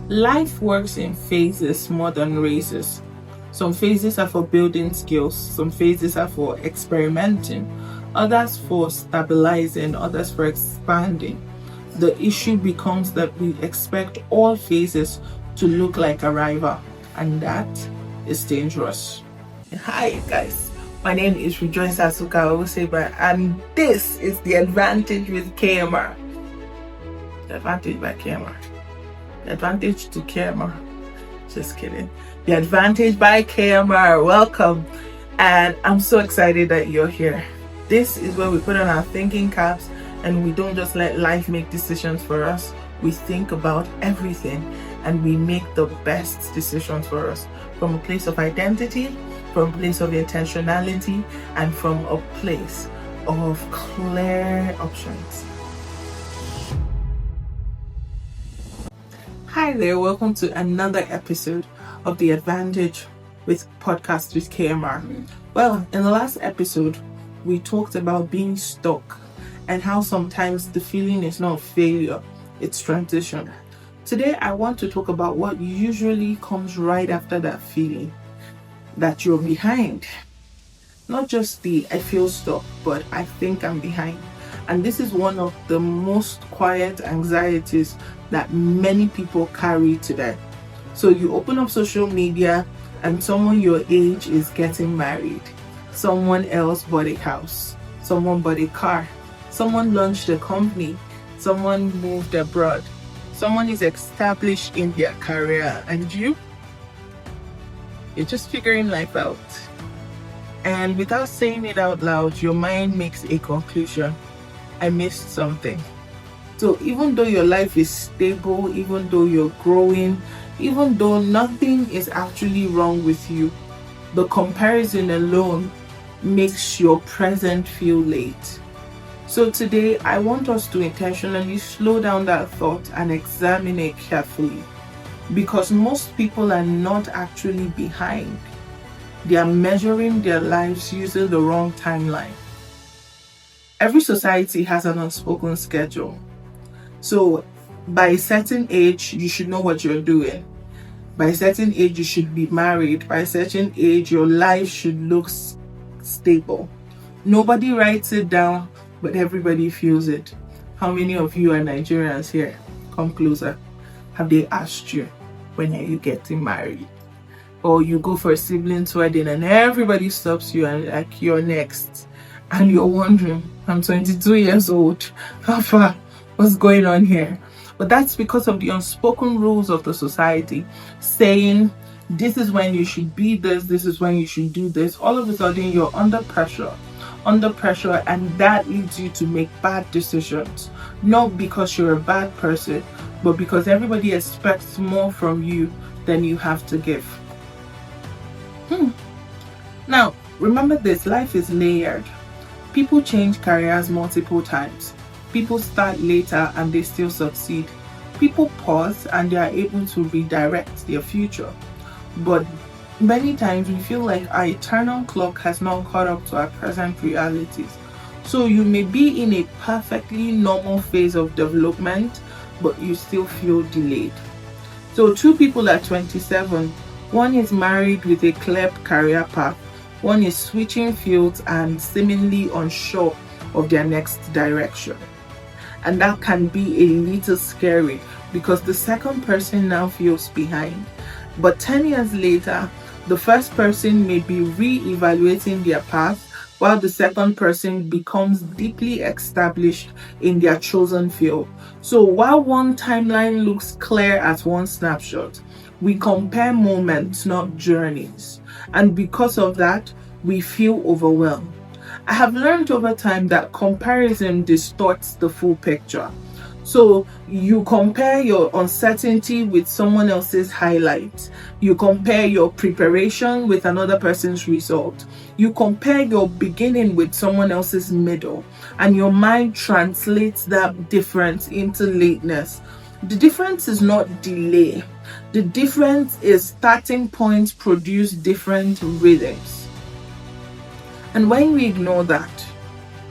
Life works in phases more than races. Some phases are for building skills, some phases are for experimenting, others for stabilizing, others for expanding. The issue becomes that we expect all phases to look like a rival, and that is dangerous. Hi guys, my name is Rejoice Azuka-Uwuseba, and this is the Advantage with KMR. The Advantage by KMR. The Advantage to KMR. Just kidding. The Advantage by KMR. Welcome. And I'm so excited that you're here. This is where we put on our thinking caps and we don't just let life make decisions for us. We think about everything and we make the best decisions for us from a place of identity, from a place of intentionality, and from a place of clear options. Hi there, welcome to another episode of the Advantage with Podcast with KMR. Well, in the last episode, we talked about being stuck and how sometimes the feeling is not failure, it's transition. Today, I want to talk about what usually comes right after that feeling, that you're behind. Not just the I feel stuck, but I think I'm behind. And this is one of the most quiet anxieties that many people carry today. So you open up social media and someone your age is getting married. Someone else bought a house. Someone bought a car. Someone launched a company. Someone moved abroad. Someone is established in their career. And you're just figuring life out. And without saying it out loud, your mind makes a conclusion. I missed something. So even though your life is stable, even though you're growing, even though nothing is actually wrong with you, the comparison alone makes your present feel late. So today, I want us to intentionally slow down that thought and examine it carefully. Because most people are not actually behind. They are measuring their lives using the wrong timeline. Every society has an unspoken schedule. So by a certain age, you should know what you're doing. By a certain age, you should be married. By a certain age, your life should look stable. Nobody writes it down, but everybody feels it. How many of you are Nigerians here? Come closer. Have they asked you, when are you getting married? Or you go for a sibling's wedding and everybody stops you and like, you're next. And you're wondering, I'm 22 years old. How far? What's going on here? But that's because of the unspoken rules of the society saying, this is when you should be this is when you should do this. All of a sudden, you're under pressure, and that leads you to make bad decisions. Not because you're a bad person, but because everybody expects more from you than you have to give. Now, remember this, life is layered. People change careers multiple times. People start later and they still succeed. People pause and they are able to redirect their future. But many times we feel like our eternal clock has not caught up to our present realities. So you may be in a perfectly normal phase of development, but you still feel delayed. So two people at 27, one is married with a clear career path. One is switching fields and seemingly unsure of their next direction. And that can be a little scary because the second person now feels behind. But 10 years later, the first person may be re-evaluating their path while the second person becomes deeply established in their chosen field. So while one timeline looks clear at one snapshot, we compare moments, not journeys. And because of that, we feel overwhelmed. I have learned over time that comparison distorts the full picture. So you compare your uncertainty with someone else's highlight. You compare your preparation with another person's result. You compare your beginning with someone else's middle. And your mind translates that difference into lateness. The difference is not delay. The difference is starting points produce different rhythms. And when we ignore that,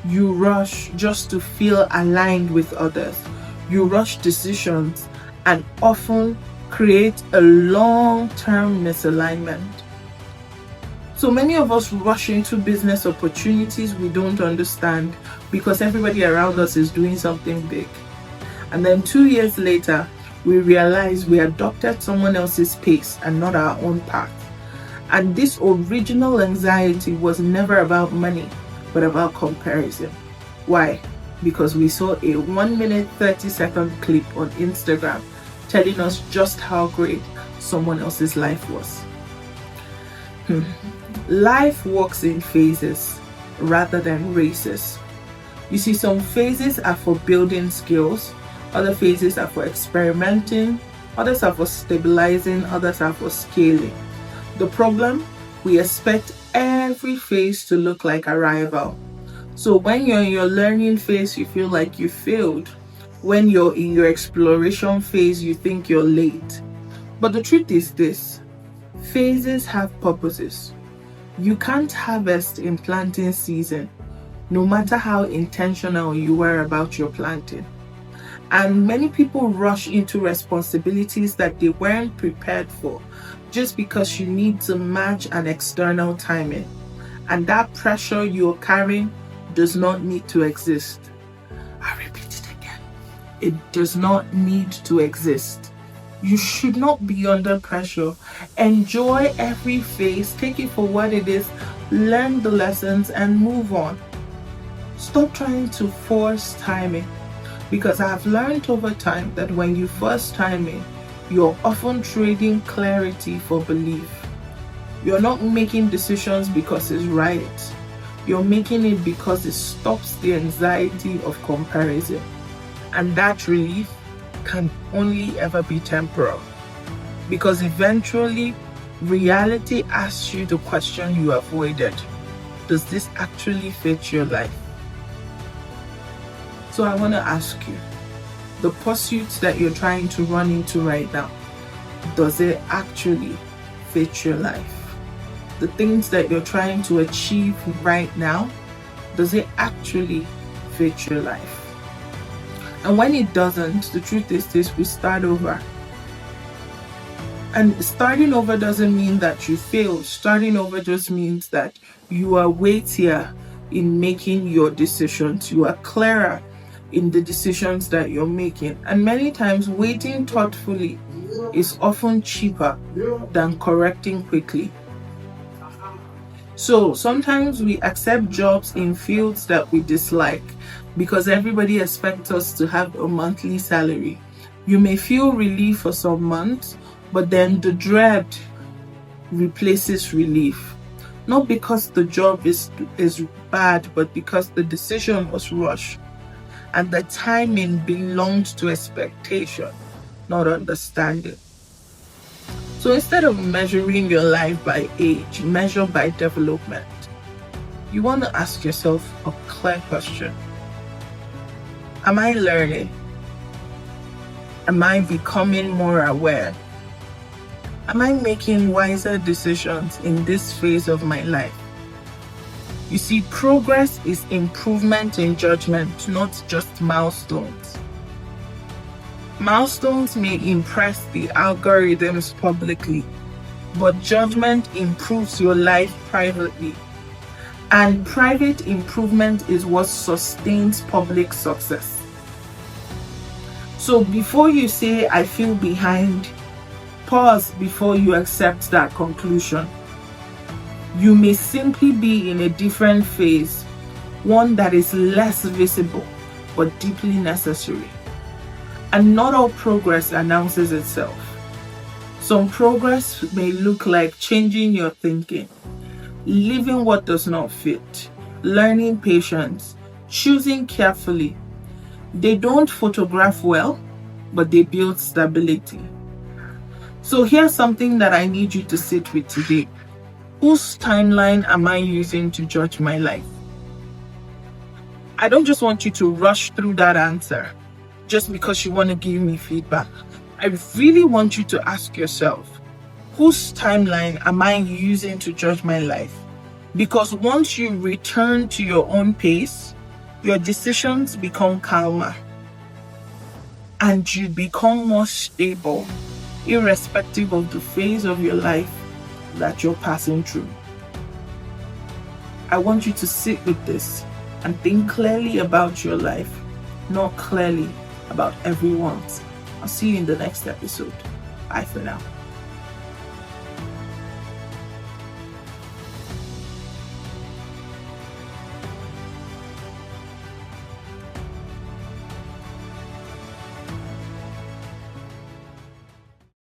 you rush just to feel aligned with others. You rush decisions and often create a long-term misalignment. So many of us rush into business opportunities we don't understand because everybody around us is doing something big. And then 2 years later, we realize we adopted someone else's pace and not our own path. And this original anxiety was never about money, but about comparison. Why? Because we saw a 1 minute 30-second clip on Instagram telling us just how great someone else's life was. Life works in phases rather than races. You see, some phases are for building skills, other phases are for experimenting, others are for stabilizing, others are for scaling. The problem? We expect every phase to look like a rival. So when you're in your learning phase, you feel like you failed. When you're in your exploration phase, you think you're late. But the truth is this: phases have purposes. You can't harvest in planting season, no matter how intentional you were about your planting. And many people rush into responsibilities that they weren't prepared for just because you need to match an external timing. And that pressure you're carrying does not need to exist. I repeat it again. It does not need to exist. You should not be under pressure. Enjoy every phase, take it for what it is, learn the lessons, and move on. Stop trying to force timing, because I've learned over time that when you force timing, you're often trading clarity for belief. You're not making decisions because it's right. You're making it because it stops the anxiety of comparison. And that relief can only ever be temporal, because eventually reality asks you the question you avoided: does this actually fit your life? So I want to ask you, the pursuits that you're trying to run into right now, does it actually fit your life? The things that you're trying to achieve right now, does it actually fit your life? And when it doesn't, the truth is this: we start over. And starting over doesn't mean that you failed. Starting over just means that you are weightier in making your decisions. You are clearer in the decisions that you're making. And many times, waiting thoughtfully is often cheaper than correcting quickly. So sometimes we accept jobs in fields that we dislike because everybody expects us to have a monthly salary. You may feel relief for some months, but then the dread replaces relief. Not because the job is bad, but because the decision was rushed and the timing belonged to expectation, not understanding. So instead of measuring your life by age, measure by development. You want to ask yourself a clear question: am I learning? Am I becoming more aware? Am I making wiser decisions in this phase of my life? You see, progress is improvement in judgment, not just milestones. Milestones may impress the algorithms publicly, but judgment improves your life privately. And private improvement is what sustains public success. So before you say, I feel behind, pause before you accept that conclusion. You may simply be in a different phase, one that is less visible but deeply necessary. And not all progress announces itself. Some progress may look like changing your thinking, leaving what does not fit, learning patience, choosing carefully. They don't photograph well, but they build stability. So here's something that I need you to sit with today. Whose timeline am I using to judge my life? I don't just want you to rush through that answer just because you want to give me feedback. I really want you to ask yourself, whose timeline am I using to judge my life? Because once you return to your own pace, your decisions become calmer and you become more stable irrespective of the phase of your life that you're passing through. I want you to sit with this and think clearly about your life, not clearly about everyone's. I'll see you in the next episode. Bye for now.